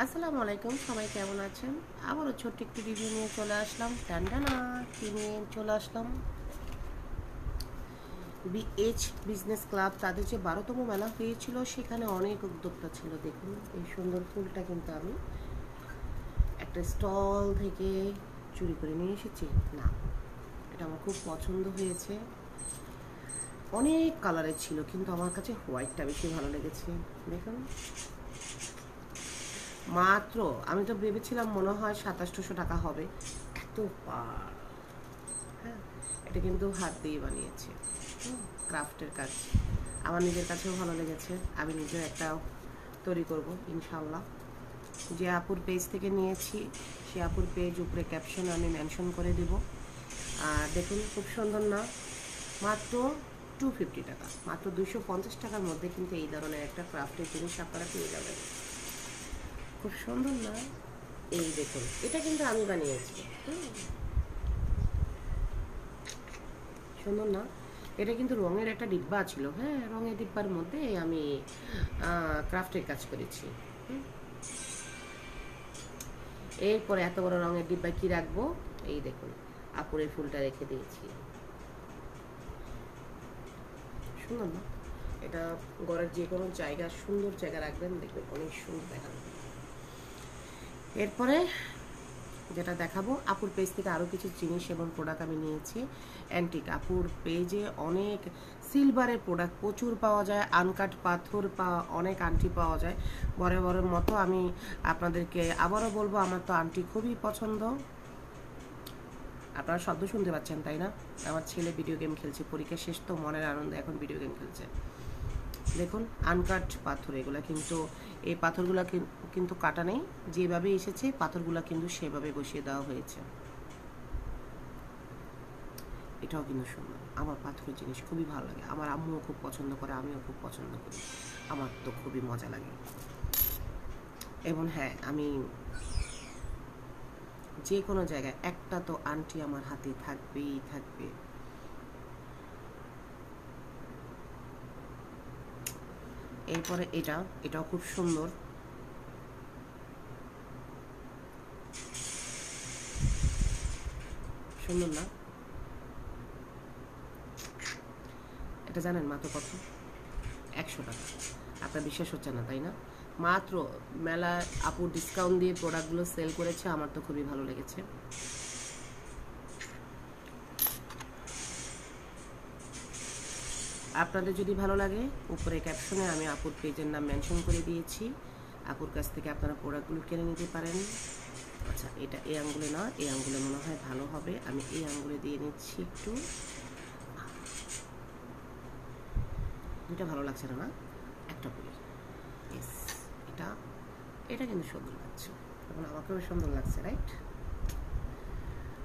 আসসালামু আলাইকুম, সবাই কেমন আছেন? আবারও ছোট্ট একটি রিভিউ নিয়ে চলে আসলাম। টান্ডানা কি নিয়ে চলে আসলাম? বিএইচ বিজনেস ক্লাব তাদের যে 12তম মেলা হয়েছিল, সেখানে অনেক উদ্যোক্তা ছিল। দেখুন এই সুন্দর ফুলটা কিন্তু আমি একটা স্টল থেকে চুরি করে নিয়ে এসেছি না, এটা আমার খুব পছন্দ হয়েছে। অনেক কালারের ছিল, কিন্তু আমার কাছে হোয়াইটটা বেশি ভালো লেগেছে। দেখুন মাত্র, আমি তো ভেবেছিলাম মনে হয় 2700 টাকা হবে, এত পার। হ্যাঁ, এটা কিন্তু হাত দিয়ে বানিয়েছে, ক্রাফটের কাজ। আমার নিজের কাছেও ভালো লেগেছে, আমি নিজেও একটা তৈরি করব ইনশাল্লাহ। যে আপুর পেজ থেকে নিয়েছি, সে আপুর পেজ উপরে ক্যাপশন আমি মেনশন করে দিব। আর দেখুন খুব সুন্দর না? মাত্র 250 টাকা, মাত্র 250 টাকার মধ্যে কিন্তু এই ধরনের একটা ক্রাফটের জিনিস আপনারা পেয়ে যাবেন। খুব সুন্দর না? এই দেখুন, এটা কিন্তু আমি বানিয়েছি। সুন্দর না? এটা কিন্তু রঙের একটা ডিব্বা ছিল। হ্যাঁ, রঙের ডিব্বার মধ্যে আমি ক্রাফটের কাজ করেছি। এরপরে এত বড় রঙের ডিব্বায় কি রাখবো? এই দেখুন, আপুরের ফুলটা রেখে দিয়েছি। সুন্দর না? এটা ঘরের যে কোনো জায়গা, সুন্দর জায়গা রাখবেন, দেখবেন অনেক সুন্দর দেখাবে। এরপরে যেটা দেখাবো, আপুর পেজ থেকে আরও কিছু জিনিস এবং প্রোডাক্ট আমি নিয়েছি অ্যান্টিক। আপুর পেজে অনেক সিলভারের প্রোডাক্ট প্রচুর পাওয়া যায়, আনকাট পাথর অনেক আংটি পাওয়া যায়। বরের মতো আমি আপনাদেরকে আবারও বলবো, আমার তো আংটি খুবই পছন্দ। আপনারা শব্দ শুনতে পাচ্ছেন তাই না? আমার ছেলে ভিডিও গেম খেলছে, পরীক্ষা শেষ তো মনের আনন্দে এখন ভিডিও গেম খেলছে। দেখুন আনকাট পাথর এগুলা, কিন্তু এই পাথরগুলা কিন্তু কাটা নেই, যেভাবে এসেছে পাথরগুলা কিন্তু সেভাবে বসিয়ে দেওয়া হয়েছে। এটাও কিন্তু সুন্দর। আমার পাথরের জিনিস খুবই ভালো লাগে, আমার আম্মুও খুব পছন্দ করে, আমিও খুব পছন্দ করি, আমার তো খুবই মজা লাগে। এবং হ্যাঁ, আমি যে কোনো জায়গায় একটা তো আংটি আমার হাতে থাকবেই থাকবে। এরপরে এটাও খুব সুন্দর। সুন্দর না? এটা জানেন মাত্র কত? 100 টাকা। আপনার বিশ্বাস হচ্ছে না তাই না? মাত্র মেলা আপু ডিসকাউন্ট দিয়ে প্রোডাক্টগুলো সেল করেছে, আমার তো খুবই ভালো লেগেছে। আপনাদের যদি ভালো লাগে, উপরে ক্যাপশনে আমি আপুর পেজের নাম মেনশন করে দিয়েছি, আপুর কাছ থেকে আপনারা প্রোডাক্টগুলো কিনে নিতে পারেন। আচ্ছা, এটা এই আঙ্গুলে না, এই আঙ্গুলে মনে হয় ভালো হবে, আমি এই আঙ্গুলে দিয়ে নিচ্ছি একটু। দুইটা ভালো লাগছে না? একটা করি। ইয়েস, এটা এটা কিন্তু সুন্দর লাগছে, এখন আমাকেও সুন্দর লাগছে, রাইট?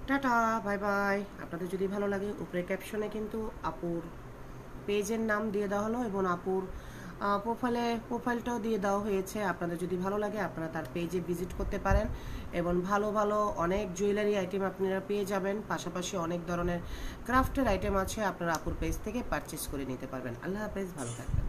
Tata, bye bye. আপনাদের যদি ভালো লাগে, উপরে ক্যাপশনে কিন্তু আপুর পেজের নাম দিয়ে দেওয়া হলো এবং আপুর প্রোফাইলটাও দিয়ে দেওয়া হয়েছে। আপনাদের যদি ভালো লাগে, আপনারা তার পেজে ভিজিট করতে পারেন এবং ভালো ভালো অনেক জুয়েলারি আইটেম আপনারা পেয়ে যাবেন। পাশাপাশি অনেক ধরনের ক্রাফটের আইটেম আছে, আপনারা আপুর পেজ থেকে পারচেস করে নিতে পারবেন। আল্লাহ হাফেজ, ভালো থাকবেন।